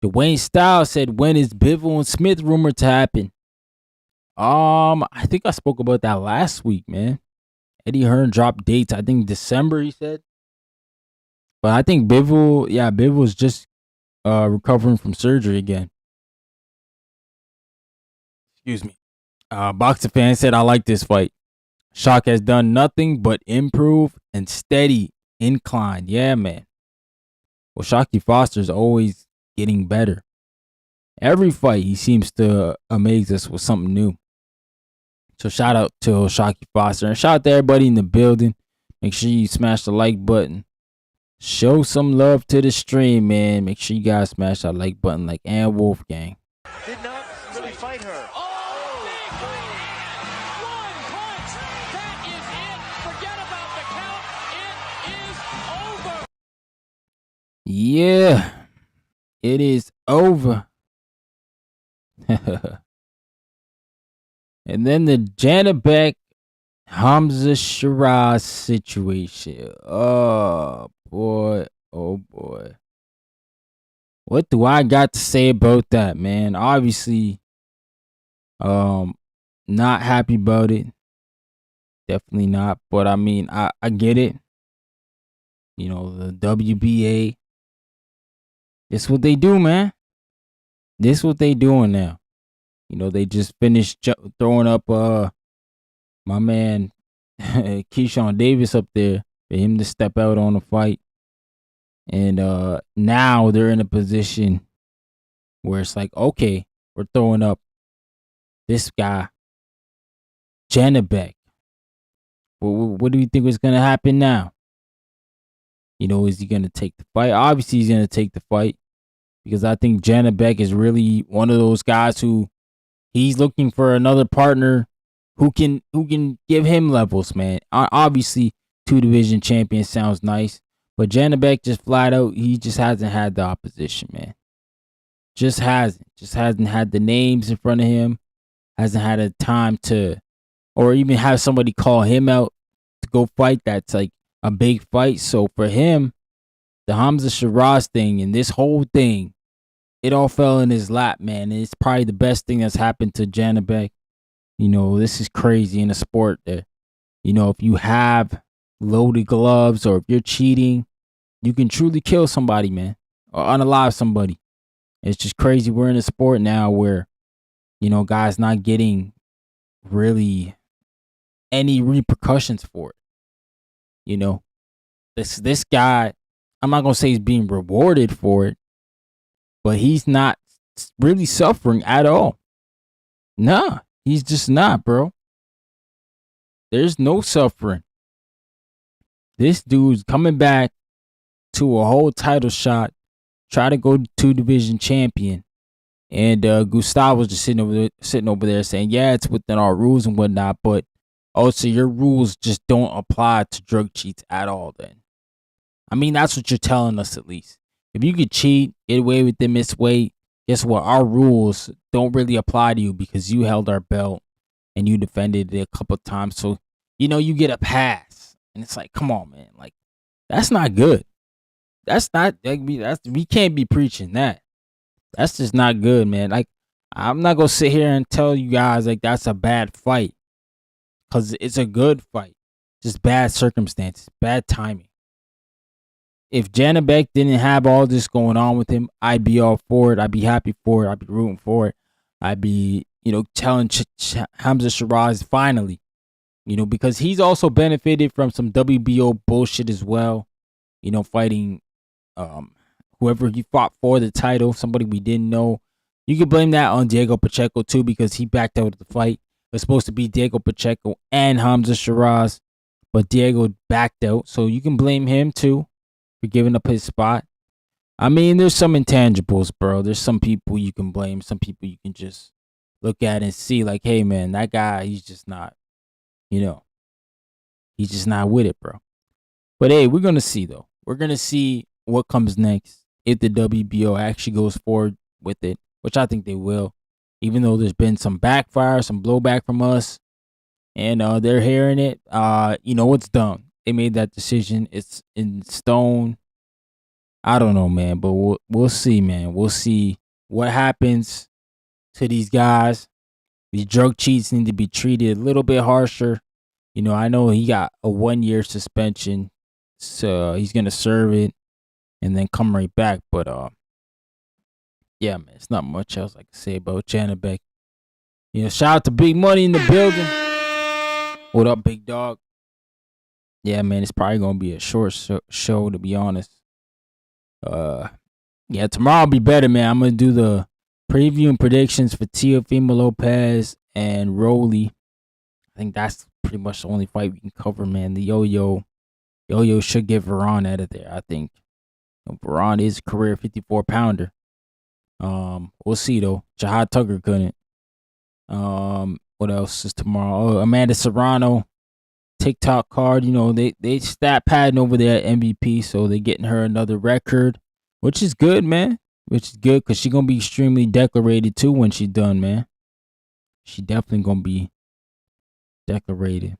Dwayne Styles said, when is Bivol and Smith rumored to happen? I think I spoke about that last week, man. Eddie Hearn dropped dates. I think December, he said. But I think Bivol's just recovering from surgery again. Excuse me. Boxer fan said, I like this fight. Shock has done nothing but improve and steady incline. Yeah, man. Well, O'Shaquie Foster's always getting better. Every fight, he seems to amaze us with something new. So shout out to O'Shaquie Foster. And shout out to everybody in the building. Make sure you smash the like button. Show some love to the stream, man. Make sure you guys smash that like button like Ann Wolfgang.
Did not really fight her.
Oh, big one punch. That is it. Forget about the count. It is over.
Yeah, it is over. And then the Janabek Hamza Shiraz situation. Oh boy, oh boy. What do I got to say about that, man? Obviously, not happy about it. Definitely not. But I mean, I get it. You know, the WBA. This what they do, man. This what they doing now. You know, they just finished throwing up my man Keyshawn Davis up there for him to step out on a fight. And now they're in a position where it's like, okay, we're throwing up this guy, Janabek. What do you think is going to happen now? You know, is he going to take the fight? Obviously, he's going to take the fight because I think Janabek is really one of those guys who he's looking for another partner who can give him levels, man. Obviously, 2 division champion sounds nice, but Janabek just flat out, he just hasn't had the opposition, man. Just hasn't had the names in front of him. Hasn't had a time to, or even have somebody call him out to go fight. That's like a big fight. So for him, the Hamza Shiraz thing and this whole thing, it all fell in his lap, man. And it's probably the best thing that's happened to Janabek. You know, this is crazy in a sport that, you know, if you have loaded gloves or if you're cheating, you can truly kill somebody, man, or unalive somebody. It's just crazy. We're in a sport now where, you know, guys not getting really any repercussions for it. You know, this guy, I'm not gonna say he's being rewarded for it, but he's not really suffering at all. Nah, he's just not, bro. There's no suffering. This dude's coming back to a whole title shot, try to go to division champion. And Gustavo was just sitting over there saying, yeah, it's within our rules and whatnot, but also your rules just don't apply to drug cheats at all then. I mean, that's what you're telling us at least. If you could cheat, get away with it, miss weight, guess what? Our rules don't really apply to you because you held our belt and you defended it a couple of times. So, you know, you get a pass. And it's like, come on, man. Like, that's not good. That's not, like, we can't be preaching that. That's just not good, man. Like, I'm not going to sit here and tell you guys, like, that's a bad fight. Because it's a good fight. Just bad circumstances, bad timing. If Janabek didn't have all this going on with him, I'd be all for it. I'd be happy for it. I'd be rooting for it. I'd be, you know, telling Hamza Shiraz finally, you know, because he's also benefited from some WBO bullshit as well. You know, fighting whoever he fought for the title, somebody we didn't know. You could blame that on Diego Pacheco too because he backed out of the fight. It was supposed to be Diego Pacheco and Hamza Shiraz, but Diego backed out. So you can blame him too for giving up his spot. I mean, there's some intangibles, bro. There's some people you can blame. Some people you can just look at and see like, hey, man, that guy, he's just not, you know, he's just not with it, bro. But hey, we're going to see, though. We're going to see what comes next if the WBO actually goes forward with it, which I think they will, even though there's been some backfire, some blowback from us, and they're hearing it. You know, it's done. They made that decision. It's in stone. I don't know, man, but we'll see, man. We'll see what happens to these guys. These drug cheats need to be treated a little bit harsher. You know, I know he got a 1-year suspension, so he's gonna serve it and then come right back. But yeah, man, it's not much else I can say about Janabek. You know, shout out to Big Money in the building. What up, big dog? Yeah, man, it's probably gonna be a short show to be honest. Yeah, tomorrow will be better, man. I'm gonna do the preview and predictions for Teofimo Lopez and Rolly. I think that's pretty much the only fight we can cover, man. The Yo-Yo should get Veron out of there. I think Veron is a career 54-pounder. We'll see though. Jahad Tucker couldn't. What else is tomorrow? Oh, Amanda Serrano, TikTok card. You know, they stat padding over there at MVP, so they're getting her another record, which is good, man. Which is good because she's gonna be extremely decorated too when she's done, man. She definitely gonna be decorated.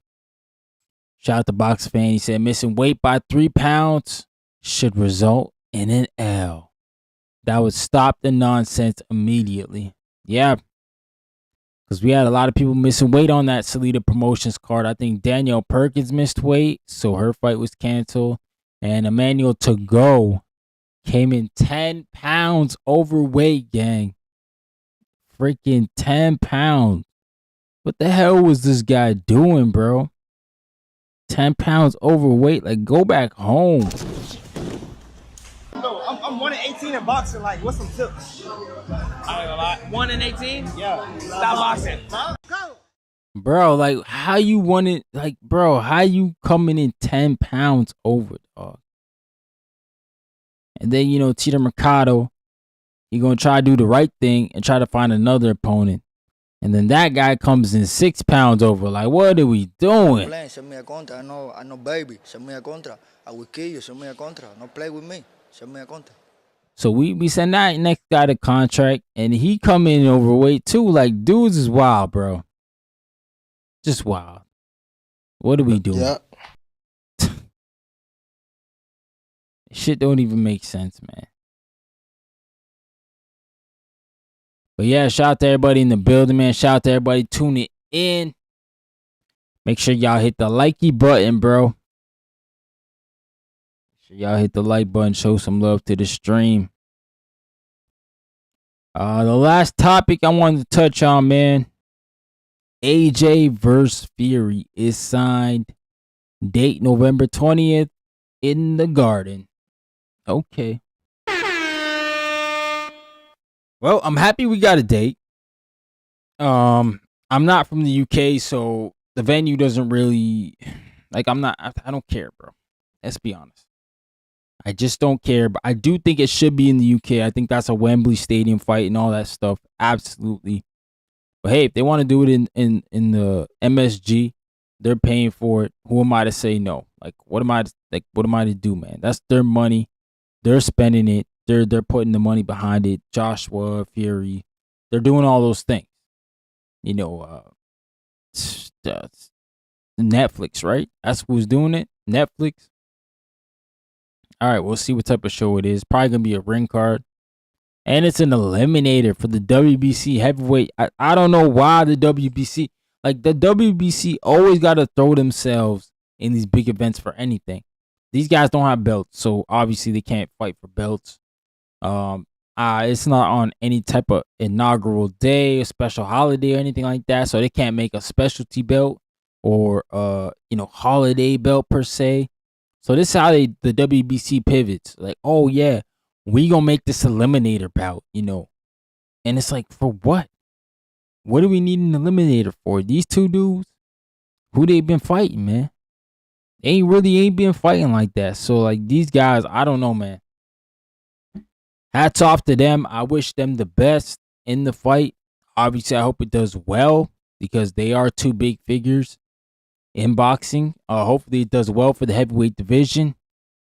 Shout out to Box Fan. He said missing weight by 3 pounds should result in an L. That would stop the nonsense immediately. Yeah. Because we had a lot of people missing weight on that Salida Promotions card. I think Danielle Perkins missed weight, so her fight was canceled. And Emmanuel Tago came in 10 pounds overweight, gang. Freaking 10 pounds. What the hell was this guy doing, bro? 10 pounds overweight. Like, go back home.
No, I'm 1-18 in boxing. Like, what's some tips?
I ain't gonna lie. 1-18?
Yeah.
Stop boxing.
Go.
Bro, like, how you want it? Like, bro, how you coming in 10 pounds over, dog? And then, you know, Tito Mercado, he gonna try to do the right thing and try to find another opponent. And then that guy comes in 6 pounds over. Like, what are we doing?
Send me a contra. I know, baby. Send me a contra. I will kill you. Send me a contra. No play with me. Send me a contra.
So we send that next guy to contract, and he come in overweight too. Like, dudes is wild, bro. Just wild. What are we doing?
Yeah.
Shit don't even make sense, man. But yeah, shout out to everybody in the building, man. Shout out to everybody tuning in. Make sure y'all hit the likey button, bro. Make sure y'all hit the like button. Show some love to the stream. The last topic I wanted to touch on, man. AJ vs. Fury is signed. Date November 20th in the Garden. Okay. Well, I'm happy we got a date. I'm not from the UK, so the venue doesn't really like. I don't care, bro. Let's be honest. I just don't care, but I do think it should be in the UK. I think that's a Wembley Stadium fight and all that stuff. Absolutely. But hey, if they want to do it in the MSG, they're paying for it. Who am I to say no? Like, what am I to do, man? That's their money. They're spending it. They're putting the money behind it. Joshua, Fury, they're doing all those things. You know, Netflix, right? That's who's doing it. Netflix. All right, we'll see what type of show it is. Probably gonna be a ring card, and it's an eliminator for the WBC heavyweight. I don't know why the WBC, like the WBC, always got to throw themselves in these big events for anything. These guys don't have belts, so obviously they can't fight for belts. It's not on any type of inaugural day, a special holiday, or anything like that, so they can't make a specialty belt or holiday belt per se. So this is how the WBC pivots. Like, oh yeah, we gonna make this eliminator bout, and it's like, for what? What do we need an eliminator for? These two dudes, who they been fighting, man? They ain't been fighting like that. So like these guys, I don't know, man. Hats off to them. I wish them the best in the fight. Obviously, I hope it does well because they are two big figures in boxing. Hopefully it does well for the heavyweight division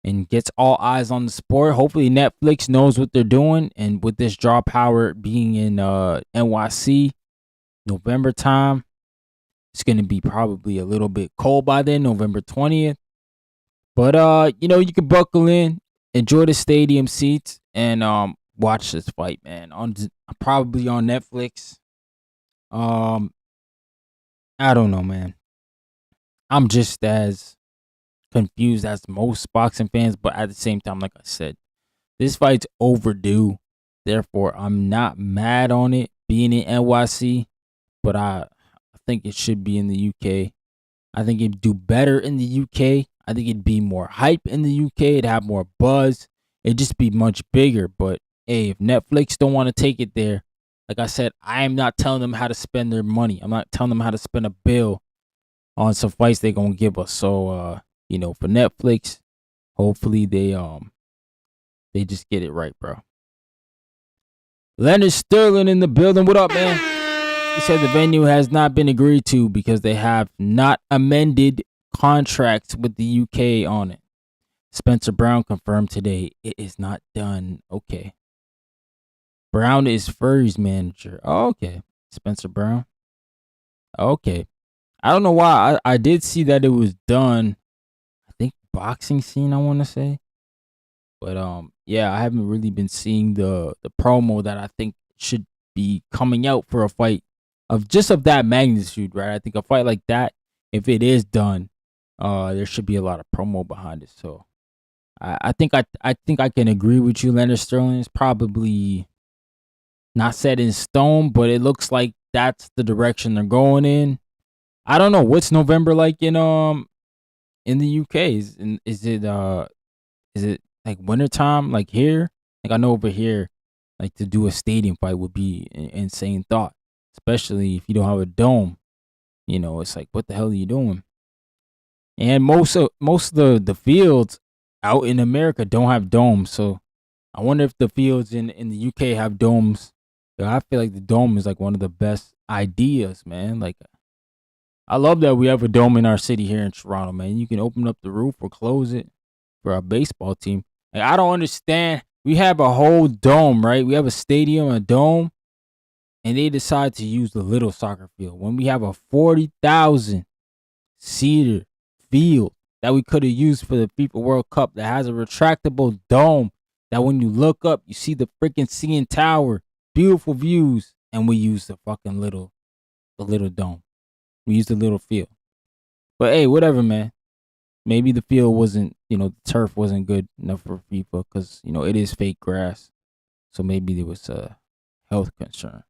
and gets all eyes on the sport. Hopefully Netflix knows what they're doing, and with this draw power being in NYC November time, it's going to be probably a little bit cold by then, November 20th. But you can buckle in, enjoy the stadium seats, and watch this fight, man. Probably on Netflix. I don't know, man. I'm just as confused as most boxing fans, but at the same time, like I said, this fight's overdue. Therefore, I'm not mad on it being in NYC, but I think it should be in the UK. I think it'd do better in the UK. I think it'd be more hype in the UK. It'd have more buzz. It'd just be much bigger. But hey, if Netflix don't want to take it there, like I said, I am not telling them how to spend their money. I'm not telling them how to spend a bill on some fights they're gonna give us. So for Netflix, hopefully they just get it right, bro. Leonard Sterling in the building. What up, man? He said the venue has not been agreed to because they have not amended contracts with the UK on it. Spencer Brown confirmed today it is not done. Okay. Brown is Fury's manager. Oh, okay. Spencer Brown. Okay. I don't know why. I did see that it was done. I think boxing scene, I want to say. But yeah, I haven't really been seeing the promo that I think should be coming out for a fight of that magnitude, right? I think a fight like that, if it is done, there should be a lot of promo behind it. So I think I can agree with you, Leonard Sterling. It's probably not set in stone, but it looks like that's the direction they're going in. I don't know what's November like in the UK. Is it like wintertime like here? Like I know over here, like to do a stadium fight would be an insane thought, especially if you don't have a dome. It's like, what the hell are you doing? And most of the fields out in America don't have domes, so I wonder if the fields in the UK have domes. I feel like the dome is like one of the best ideas, man. Like, I love that we have a dome in our city here in Toronto, man. You can open up the roof or close it for our baseball team. Like, I don't understand. We have a whole dome, right? We have a stadium, a dome, and they decide to use the little soccer field when we have a 40,000 seater field that we could have used for the FIFA World Cup that has a retractable dome that when you look up, you see the freaking CN Tower, beautiful views, and we use the fucking little dome. We used the little field. But hey, whatever, man. Maybe the field wasn't, the turf wasn't good enough for FIFA because, it is fake grass. So maybe there was a health concern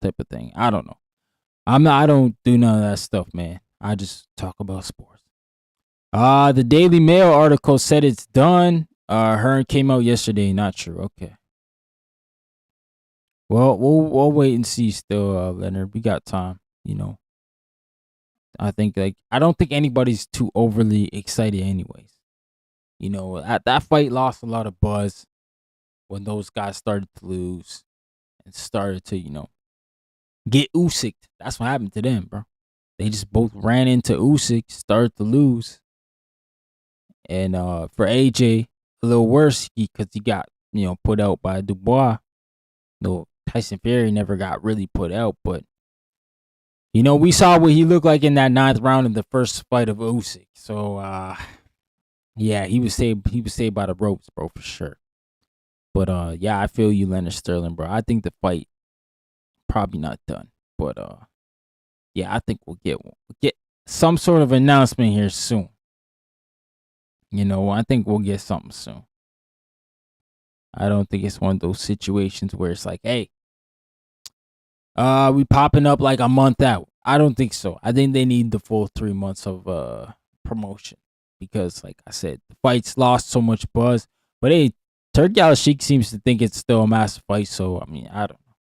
type of thing. I don't know. I don't do none of that stuff, man. I just talk about sports. The Daily Mail article said it's done. Hearn came out yesterday. Not true. Okay. Well, we'll wait and see. Still, Leonard, we got time. You know, I think I don't think anybody's too overly excited, anyways. You know, that fight lost a lot of buzz when those guys started to lose and started to, get Usyk. That's what happened to them, bro. They just both ran into Usyk, started to lose. And for AJ, a little worse because he got, put out by Dubois. No, Tyson Fury never got really put out, but we saw what he looked like in that 9th round in the first fight of Usyk. So yeah, he was saved by the ropes, bro, for sure. But yeah, I feel you, Leonard Sterling, bro. I think the fight probably not done. But yeah, I think we'll get some sort of announcement here soon. I think we'll get something soon. I don't think it's one of those situations where it's like, hey, we popping up like a month out. I don't think so. I think they need the full 3 months of promotion because, like I said, the fight's lost so much buzz. But hey, Turki Al-Sheikh seems to think it's still a massive fight. So I mean, I don't know.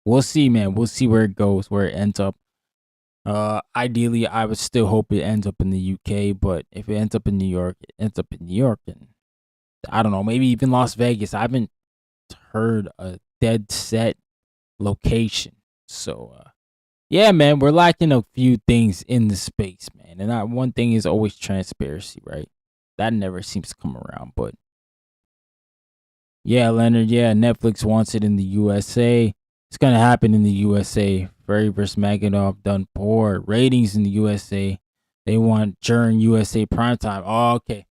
We'll see, man. We'll see where it goes, where it ends up. Ideally, I would still hope it ends up in the UK, but if it ends up in New York, it ends up in New York, and I don't know, maybe even Las Vegas. I haven't heard a dead set location, so yeah, man, we're lacking a few things in the space, man, and one thing is always transparency, right? That never seems to come around, but yeah, Leonard, yeah, Netflix wants it in the USA. It's gonna happen in the USA. Fury vs. Magomedov done poor ratings in the USA. They want during USA primetime. Oh, okay.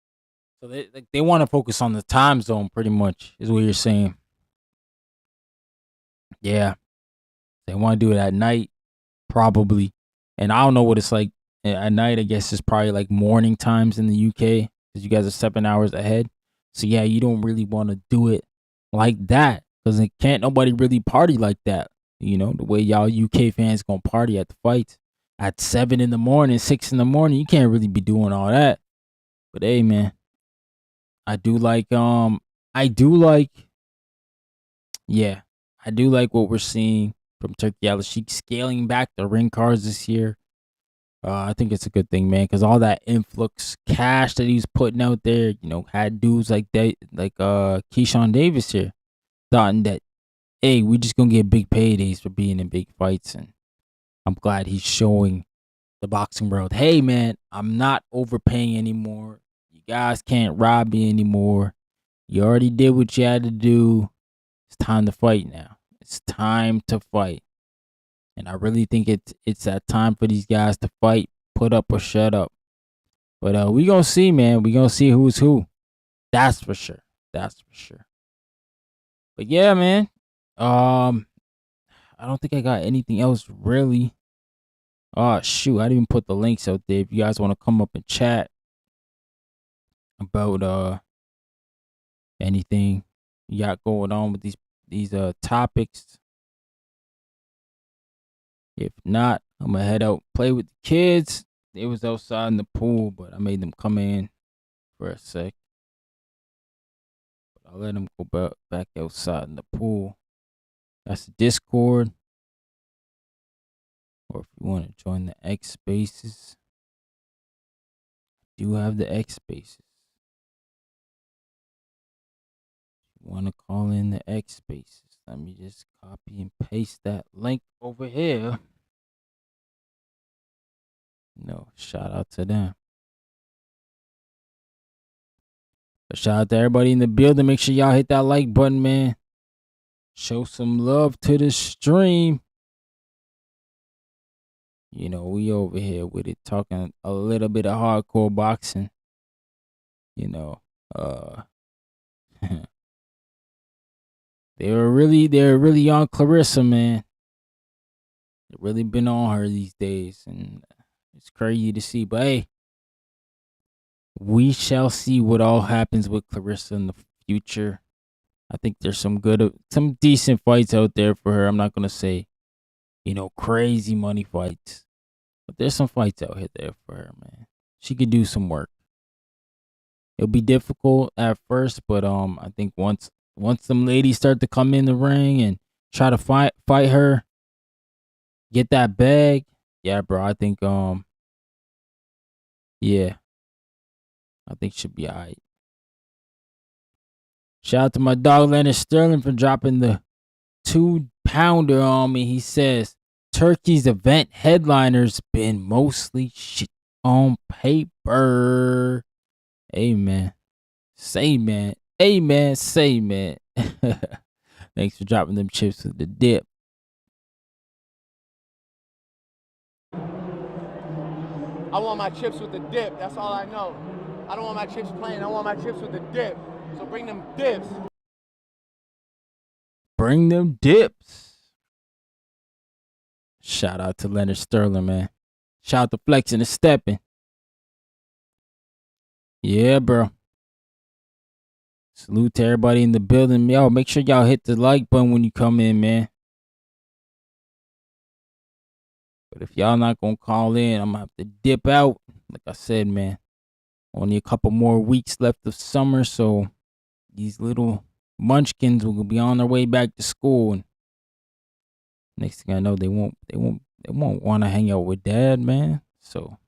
So they want to focus on the time zone, pretty much, is what you're saying. Yeah, they want to do it at night, probably. And I don't know what it's like at night. I guess it's probably like morning times in the UK because you guys are 7 hours ahead. So yeah, you don't really want to do it like that. Because it can't nobody really party like that. The way y'all UK fans gonna party at the fights at 7 in the morning, 6 in the morning. You can't really be doing all that. But hey, man, I do like what we're seeing from Turki Al-Sheikh scaling back the ring cards this year. I think it's a good thing, man, because all that influx cash that he's putting out there, had dudes like that, like Keyshawn Davis here. Thought that, hey, we just gonna get big paydays for being in big fights, and I'm glad he's showing the boxing world, hey man, I'm not overpaying anymore. You guys can't rob me anymore. You already did what you had to do. It's time to fight now. It's time to fight, and I really think it's that time for these guys to fight, put up or shut up. But we gonna see, man. We gonna see who's who. That's for sure. That's for sure. But yeah, man. I don't think I got anything else really. Oh shoot, I didn't even put the links out there. If you guys want to come up and chat about anything you got going on with these topics. If not, I'm gonna head out, play with the kids. They was outside in the pool, but I made them come in for a sec. I'll let them go back outside in the pool. That's the Discord. Or if you want to join the X Spaces, I do have the X Spaces. If you want to call in the X Spaces, let me just copy and paste that link over here. Shout out to them. But shout out to everybody in the building. Make sure y'all hit that like button, man. Show some love to the stream. We over here with it, talking a little bit of hardcore boxing. They're really on Claressa, man. They've really been on her these days, and it's crazy to see. But hey, we shall see what all happens with Claressa in the future. I think there's some decent fights out there for her. I'm not gonna say, crazy money fights, but there's some fights out here there for her, man. She could do some work. It'll be difficult at first, but I think once some ladies start to come in the ring and try to fight her, get that bag, yeah, bro. I think yeah, I think should be alright. Shout out to my dog Leonard Sterling for dropping the 2-pounder on me. He says Turkey's event headliners been mostly shit on paper. Amen. Say man. Amen. Say man. Thanks for dropping them chips with the dip.
I want my chips with the dip. That's all I know. I don't want my chips plain. I want my chips with the dip. So bring them dips.
Bring them dips. Shout out to Leonard Sterling, man. Shout out to Flexing and Stepping. Yeah, bro. Salute to everybody in the building. Yo, make sure y'all hit the like button when you come in, man. But if y'all not gonna call in, I'm gonna have to dip out. Like I said, man. Only a couple more weeks left of summer, so these little munchkins will be on their way back to school. And next thing I know, they won't want to hang out with dad, man. So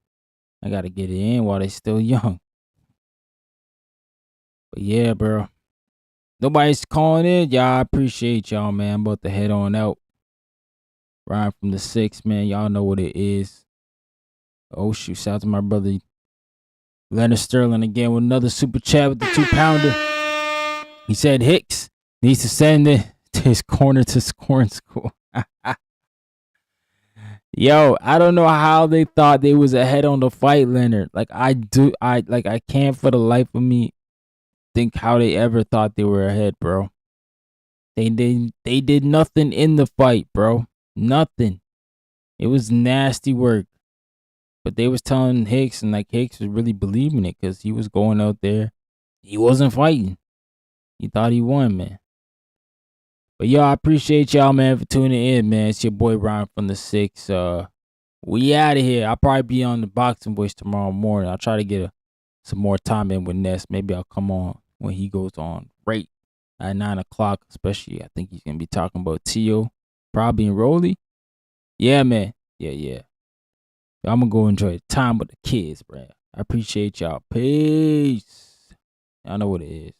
I gotta get it in while they still young. But yeah, bro. Nobody's calling in. Y'all, I appreciate y'all, man. I'm about to head on out. Ryan from the 6, man. Y'all know what it is. Oh, shoot. Shout out to my brother Leonard Sterling again with another super chat with the 2-pounder. He said Hicks needs to send it to his corner to scoring school. Yo, I don't know how they thought they was ahead on the fight, Leonard. I can't for the life of me think how they ever thought they were ahead, bro. They did nothing in the fight, bro. Nothing. It was nasty work. But they was telling Hicks, and Hicks was really believing it because he was going out there. He wasn't fighting. He thought he won, man. But yo, I appreciate y'all, man, for tuning in, man. It's your boy Ryan from the 6. We out of here. I'll probably be on the Boxing Voice tomorrow morning. I'll try to get some more time in with Ness. Maybe I'll come on when he goes on right at 9 o'clock, especially. I think he's going to be talking about Tio, probably in Rolly. Yeah, man. Yeah. I'm going to go enjoy the time with the kids, bro. I appreciate y'all. Peace. Y'all know what it is.